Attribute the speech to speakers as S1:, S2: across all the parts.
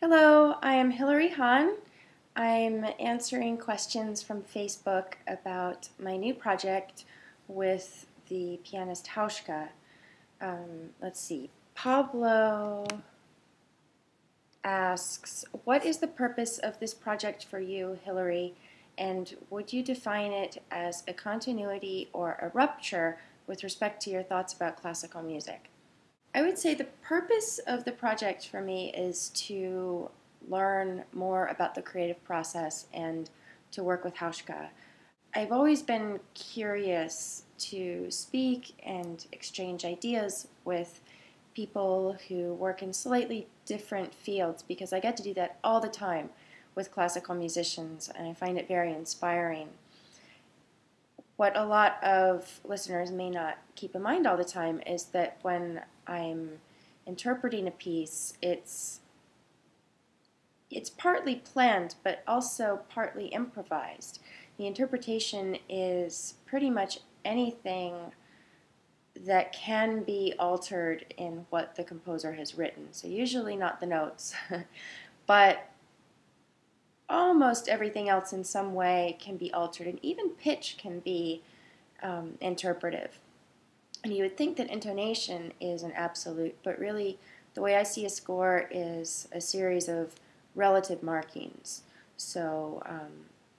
S1: Hello, I am Hilary Hahn. I'm answering questions from Facebook about my new project with the pianist Hauschka. Let's see. Pablo asks, what is the purpose of this project for you, Hilary, and would you define it as a continuity or a rupture with respect to your thoughts about classical music? I would say the purpose of the project for me is to learn more about the creative process and to work with Hauschka. I've always been curious to speak and exchange ideas with people who work in slightly different fields because I get to do that all the time with classical musicians and I find it very inspiring. What a lot of listeners may not keep in mind all the time is that when I'm interpreting a piece, it's partly planned, but also partly improvised. The interpretation is pretty much anything that can be altered in what the composer has written. So usually not the notes, but almost everything else in some way can be altered, and even pitch can be interpretive. And you would think that intonation is an absolute, but really the way I see a score is a series of relative markings. So,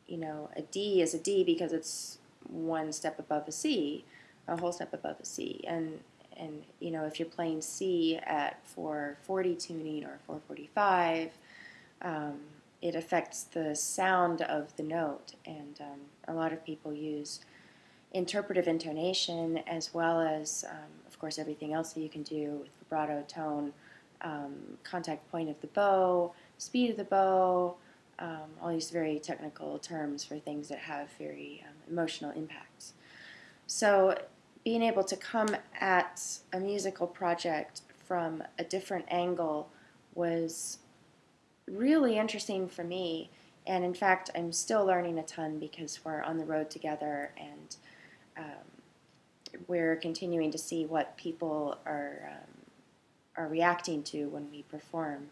S1: a D is a D because it's one step above a C, a whole step above a C. And if you're playing C at 440 tuning or 445, it affects the sound of the note. And a lot of people use interpretive intonation as well as, of course, everything else that you can do with vibrato, tone, contact point of the bow, speed of the bow, all these very technical terms for things that have very emotional impacts. So being able to come at a musical project from a different angle was really interesting for me. And in fact, I'm still learning a ton because we're on the road together and we're continuing to see what people are reacting to when we perform.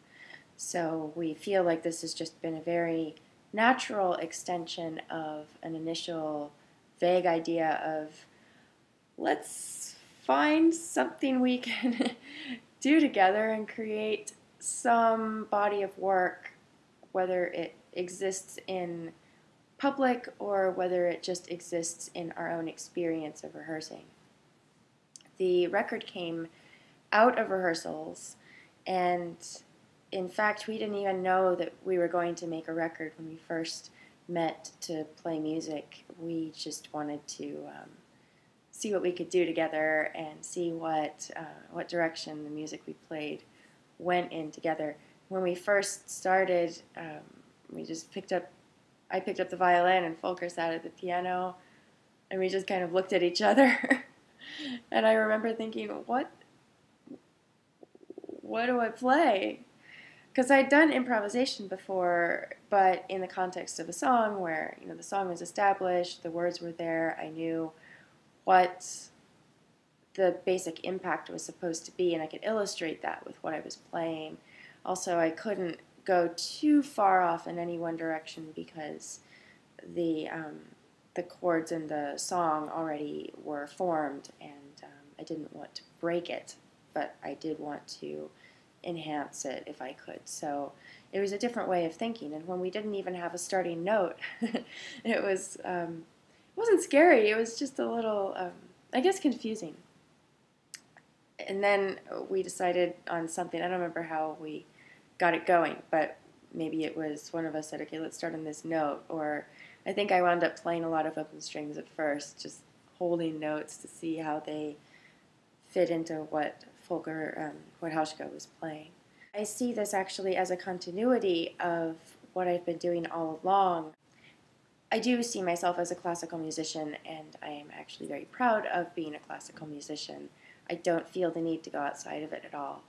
S1: So we feel like this has just been a very natural extension of an initial vague idea of let's find something we can do together and create some body of work, whether it exists in public or whether it just exists in our own experience of rehearsing. The record came out of rehearsals, and in fact, we didn't even know that we were going to make a record when we first met to play music. We just wanted to see what we could do together and see what direction the music we played went in together. When we first started, I picked up the violin and Volker sat at the piano, and we just kind of looked at each other. And I remember thinking, what do I play? Because I'd done improvisation before, but in the context of a song where the song was established, the words were there, I knew what the basic impact was supposed to be, and I could illustrate that with what I was playing. Also, I couldn't go too far off in any one direction because the chords in the song already were formed, and I didn't want to break it, but I did want to enhance it if I could. So it was a different way of thinking, and when we didn't even have a starting note, it wasn't scary, it was just a little, I guess, confusing. And then we decided on something. I don't remember how we got it going, but maybe it was one of us said, okay, let's start on this note, or I think I wound up playing a lot of open strings at first, just holding notes to see how they fit into what Hauschka was playing. I see this actually as a continuity of what I've been doing all along. I do see myself as a classical musician, and I am actually very proud of being a classical musician. I don't feel the need to go outside of it at all.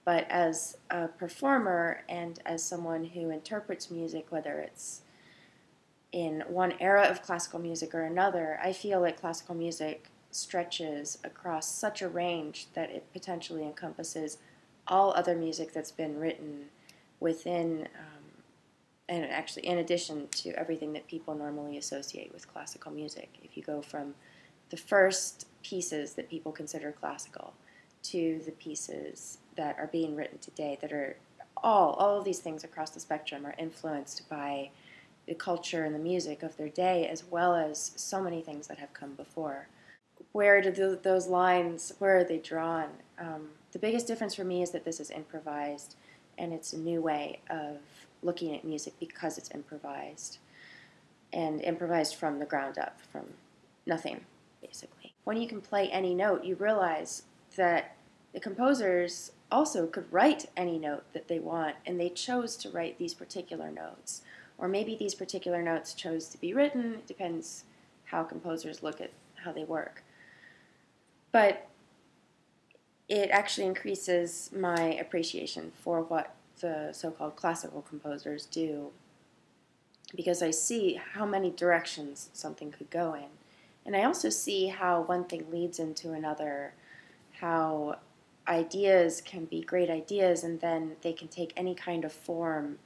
S1: But as a performer and as someone who interprets music, whether it's in one era of classical music or another, I feel like classical music stretches across such a range that it potentially encompasses all other music that's been written within, and actually in addition to everything that people normally associate with classical music. If you go from the first pieces that people consider classical to the pieces that are being written today, that are all of these things across the spectrum are influenced by the culture and the music of their day, as well as so many things that have come before. Where do those lines, where are they drawn? The biggest difference for me is that this is improvised, and it's a new way of looking at music because it's improvised, and improvised from the ground up, from nothing, basically. When you can play any note, you realize that the composers also could write any note that they want, and they chose to write these particular notes. Or maybe these particular notes chose to be written. It depends how composers look at how they work. But it actually increases my appreciation for what the so-called classical composers do, because I see how many directions something could go in. And I also see how one thing leads into another, how ideas can be great ideas and then they can take any kind of form,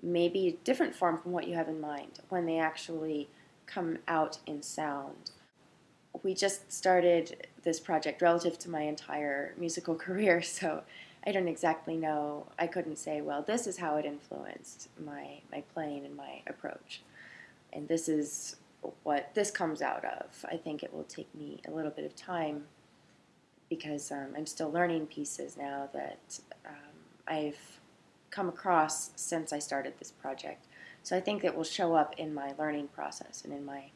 S1: maybe a different form from what you have in mind, when they actually come out in sound. We just started this project relative to my entire musical career, so I don't exactly know. I couldn't say, well, this is how it influenced my playing and my approach. And this is what this comes out of. I think it will take me a little bit of time, because I'm still learning pieces now that I've come across since I started this project. So I think it will show up in my learning process and in my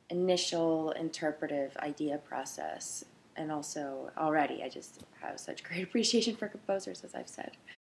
S1: initial interpretive idea process. And also already I just have such great appreciation for composers, as I've said.